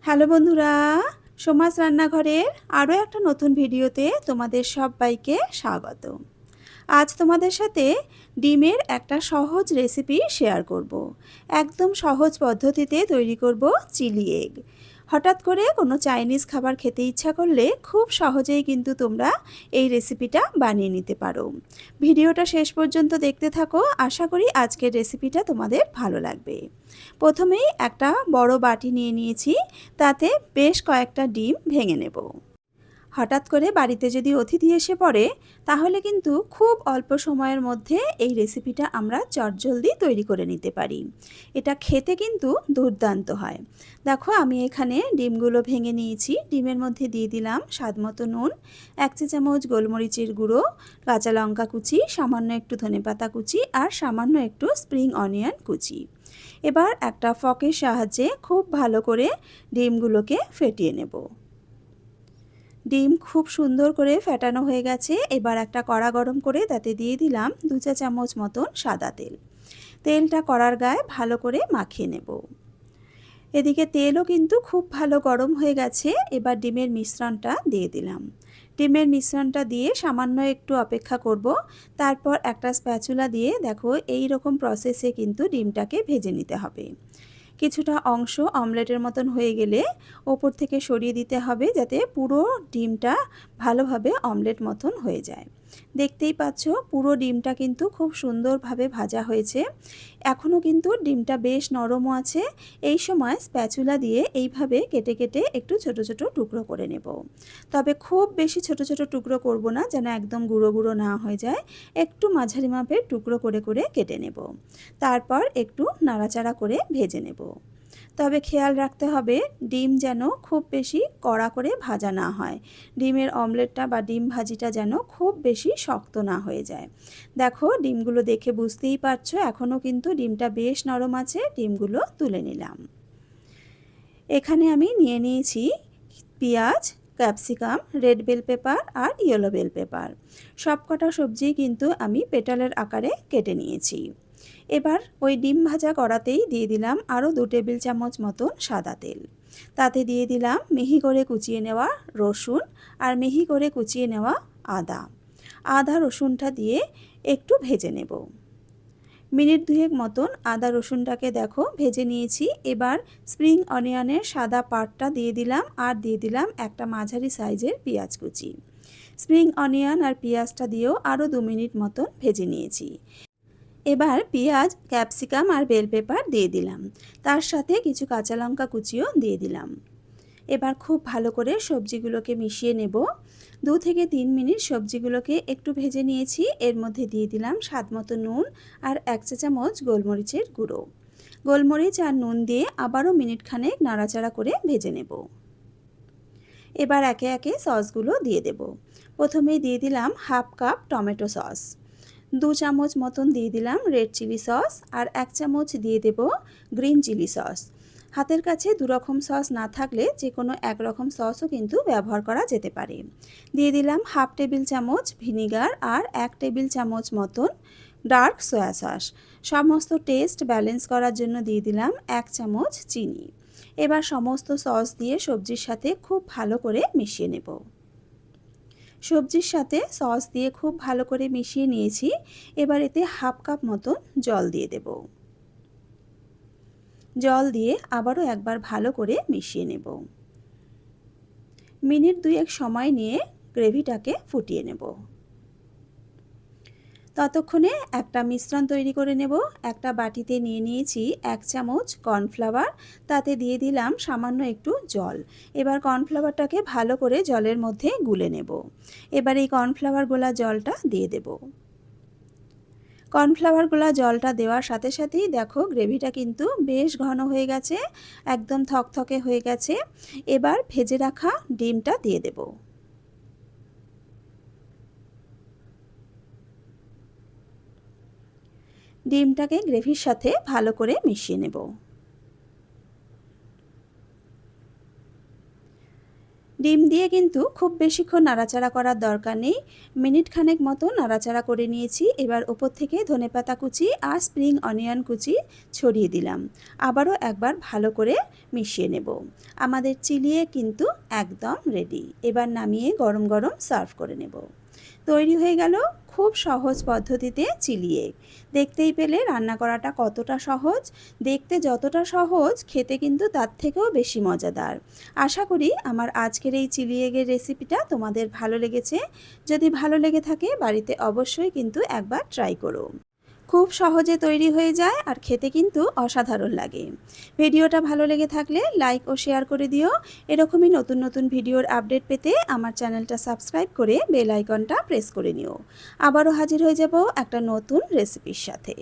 Hello বন্ধুরা, সোমাস রান্নাঘরের আরও একটা নতুন ভিডিওতে তোমাদের সবাইকে স্বাগত। আজ তোমাদের সাথে ডিমের একটা সহজ রেসিপি শেয়ার করব। একদম সহজ পদ্ধতিতে তৈরি করব চিলি এগ। হঠাৎ করে কোনো চাইনিজ খাবার খেতে ইচ্ছা করলে খুব সহজেই কিন্তু তোমরা এই রেসিপিটা বানিয়ে নিতে পারো। ভিডিওটা শেষ পর্যন্ত দেখতে থাকো, আশা করি আজকের রেসিপিটা তোমাদের ভালো লাগবে। প্রথমেই একটা বড় বাটি নিয়ে নিয়েছি, তাতে বেশ কয়েকটা ডিম ভেঙে নেব। হঠাৎ করে বাড়িতে যদি অতিথি এসে পড়ে, তাহলে কিন্তু খুব অল্প সময়ের মধ্যে এই রেসিপিটা আমরা চটজলদি তৈরি করে নিতে পারি। এটা খেতে কিন্তু দুর্দান্ত হয়। দেখো, আমি এখানে ডিমগুলো ভেঙে নিয়েছি। ডিমের মধ্যে দিয়ে দিলাম স্বাদমতো নুন, 1 চা চামচ গোলমরিচের গুঁড়ো, কাঁচা লঙ্কা কুচি, সামান্য একটু ধনেপাতা কুচি আর সামান্য একটু স্প্রিং অনিয়ন কুচি। এবার একটা ফকের সাহায্যে খুব ভালো করে ডিমগুলোকে ফেটিয়ে নেব। ডিম খুব সুন্দর করে ফেটানো হয়ে গেছে। এবার একটা কড়া গরম করে তাতে দিয়ে দিলাম 2 চা চামচ মতন সাদা তেল। তেলটা কড়ার গায়ে ভালো করে মাখিয়ে নেব। এদিকে তেলও কিন্তু খুব ভালো গরম হয়ে গেছে। এবার ডিমের মিশ্রণটা দিয়ে দিলাম। ডিমের মিশ্রণটা দিয়ে সামান্য একটু অপেক্ষা করব। তারপর একটা স্প্যাচুলা দিয়ে দেখো এই রকম প্রসেসে কিন্তু ডিমটাকে ভেজে নিতে হবে। কিছুটা অংশ অমলেটের মতন হয়ে গেলে ওপর থেকে সরিয়ে দিতে হবে, যাতে পুরো ডিমটা ভালোভাবে অমলেট মতন হয়ে যায়। দেখতেই পাচ্ছ, পুরো ডিমটা কিন্তু খুব সুন্দরভাবে ভাজা হয়েছে। এখনও কিন্তু ডিমটা বেশ নরমও আছে। এই সময় স্প্যাচুলা দিয়ে এইভাবে কেটে কেটে একটু ছোট ছোট টুকরো করে নেব। তবে খুব বেশি ছোট ছোট টুকরো করব না, যেন একদম গুঁড়ো গুঁড়ো না হয়ে যায়। একটু মাঝারি মাপের টুকরো করে করে কেটে নেব। তারপর একটু নাড়াচাড়া করে ভেজে নেব। তবে খেয়াল রাখতে হবে ডিম যেন খুব বেশি কড়া করে ভাজা না হয়। ডিমের অমলেটটা বা ডিম ভাজিটা যেন খুব বেশি শক্ত না হয়ে যায়। দেখো, ডিমগুলো দেখে বুঝতেই পারছো এখনও কিন্তু ডিমটা বেশ নরম আছে। ডিমগুলো তুলে নিলাম। এখানে আমি নিয়ে নিয়েছি পেঁয়াজ, ক্যাপসিকাম, রেড বেল পেপার আর ইয়েলো বেল পেপার। সবকটা সবজি কিন্তু আমি পেটালের আকারে কেটে নিয়েছি। এবার ওই ডিম ভাজা কড়াতেই দিয়ে দিলাম আরও 2 টেবিল চামচ মতন সাদা তেল। তাতে দিয়ে দিলাম মিহি করে কুচিয়ে নেওয়া রসুন আর মিহি করে কুচিয়ে নেওয়া আদা। আদা রসুনটা দিয়ে একটু ভেজে নেব। মিনিট 2 মতন আদা রসুনটাকে দেখো ভেজে নিয়েছি। এবার স্প্রিং অনিয়নের সাদা পার্টটা দিয়ে দিলাম আর দিয়ে দিলাম একটা মাঝারি সাইজের পেঁয়াজ কুচি। স্প্রিং অনিয়ন আর পেঁয়াজটা দিয়েও আরও 2 মিনিট মতন ভেজে নিয়েছি। এবার পেঁয়াজ, ক্যাপসিকাম আর বেল পেপার দিয়ে দিলাম। তার সাথে কিছু কাঁচা লঙ্কা কুচিও দিয়ে দিলাম। এবার খুব ভালো করে সবজিগুলোকে মিশিয়ে নেব। 2 থেকে 3 মিনিট সবজিগুলোকে একটু ভেজে নিয়েছি। এর মধ্যে দিয়ে দিলাম স্বাদমতো নুন আর 1 চা চামচ গোলমরিচের গুঁড়ো। গোলমরিচ আর নুন দিয়ে আবারও মিনিট খানেক নাড়াচাড়া করে ভেজে নেব। এবার একে একে সসগুলো দিয়ে দেব। প্রথমেই দিয়ে দিলাম হাফ কাপ টমেটো সস, 2 চামচ মতন দিয়ে দিলাম রেড চিলি সস আর 1 চামচ দিয়ে দেব গ্রিন চিলি সস। হাতের কাছে 2 রকম সস না থাকলে যে কোনো এক রকম সসও কিন্তু ব্যবহার করা যেতে পারে। দিয়ে দিলাম হাফ টেবিল চামচ ভিনিগার আর 1 টেবিল চামচ মতন ডার্ক সয়া সস। সমস্ত টেস্ট ব্যালেন্স করার জন্য দিয়ে দিলাম 1 চামচ চিনি। এবার সমস্ত সস দিয়ে সবজির সাথে খুব ভালো করে মিশিয়ে নেব। সবজির সাথে সস দিয়ে খুব ভালো করে মিশিয়ে নিয়েছি। এবার এতে হাফ কাপ মতন জল দিয়ে দেব। জল দিয়ে আবারও একবার ভালো করে মিশিয়ে নেব। মিনিট 2 সময় নিয়ে গ্রেভিটাকে ফুটিয়ে নেব। ততক্ষণে একটা মিশ্রণ তৈরি করে নেব। একটা বাটিতে নিয়ে নিয়েছি 1 চামচ কর্নফ্লাওয়ার, তাতে দিয়ে দিলাম সামান্য একটু জল। এবার কর্নফ্লাওয়ারটাকে ভালো করে জলের মধ্যে গুলে নেব। এবার এই কর্নফ্লাওয়ার গোলা জলটা দিয়ে দেব। কর্নফ্লাওয়ার গোলা জলটা দেওয়ার সাথে সাথেই দেখো গ্রেভিটা কিন্তু বেশ ঘন হয়ে গেছে, একদম থকথকে হয়ে গেছে। এবার ভেজে রাখা ডিমটা দিয়ে দেব। ডিমটাকে গ্রেভির সাথে ভালো করে মিশিয়ে নেব। ডিম দিয়ে কিন্তু খুব বেশিক্ষণ নাড়াচাড়া করার দরকার নেই। মিনিট খানেক মতো নাড়াচাড়া করে নিয়েছি। এবার ওপর থেকে ধনেপাতা কুচি আর স্প্রিং অনিয়ন কুচি ছড়িয়ে দিলাম। আবারও একবার ভালো করে মিশিয়ে নেব। আমাদের চিলি এগ কিন্তু একদম রেডি। এবার নামিয়ে গরম গরম সার্ভ করে নেব। তৈরি হয়ে গেল খুব সহজ পদ্ধতিতে চিলি এগ। দেখতেই পেলে রান্না করাটা কতটা সহজ। দেখতে যতটা সহজ, খেতে কিন্তু তার থেকেও বেশি মজাদার। আশা করি আমার আজকের এই চিলি এগের রেসিপিটা তোমাদের ভালো লেগেছে। যদি ভালো লেগে থাকে বাড়িতে অবশ্যই কিন্তু একবার ট্রাই করো। খুব সহজে তৈরি হয়ে যায় আর খেতে কিন্তু অসাধারণ লাগে। ভিডিওটা ভালো লেগে থাকলে লাইক ও শেয়ার করে দিও। এরকমই নতুন নতুন ভিডিওর আপডেট পেতে আমার চ্যানেলটা সাবস্ক্রাইব করে বেল আইকনটা প্রেস করে নিও। আবারও হাজির হয়ে যাব একটা নতুন রেসিপির সাথে।